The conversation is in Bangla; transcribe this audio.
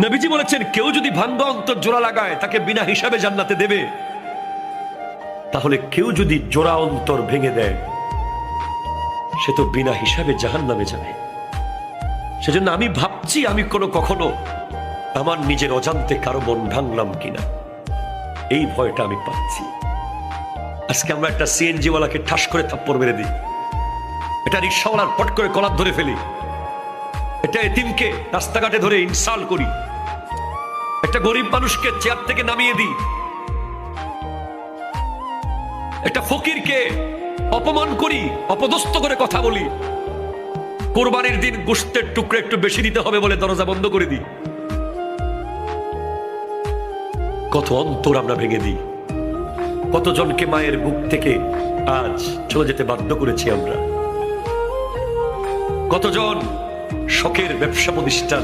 নবীজি বলেছেন, কেউ যদি ভাঙ্গা অন্তর জোড়া লাগায় তাকে বিনা হিসাবে জান্নাতে দেবে। তাহলে কেউ যদি জোড়া অন্তর ভেঙে দেয় সে তো বিনা হিসাবে জাহান্নামে যাবে। সেজন্য আমি ভাবছি আমি কখনো আমার নিজের অজান্তে কারো মন ভাঙলাম কিনা, এই ভয়টা আমি পাচ্ছি। আজকে আমরা একটা সিএনজি ওয়ালাকে ঠাস করে থাপ্পড় মেরে দিই, এটা রিক্সাওয়ালার পট করে কলার ধরে ফেলি, এটা এতিমকে রাস্তাঘাটে ধরে ইনসাল্ট করি, একটা গরিব মানুষকে চেয়ার থেকে নামিয়ে দিই, একটা ফকিরকে অপমান করি, অপদস্থ করে কথা বলি, কোরবানির দিন গোশতের টুকরো একটু বেশি দিতে হবে বলে দরজা বন্ধ করে দিই। কত অন্তর আমরা ভেঙে দিই, কতজনকে মায়ের বুক থেকে আজ চলে যেতে বাধ্য করেছি আমরা, কতজন শখের ব্যবসা প্রতিষ্ঠান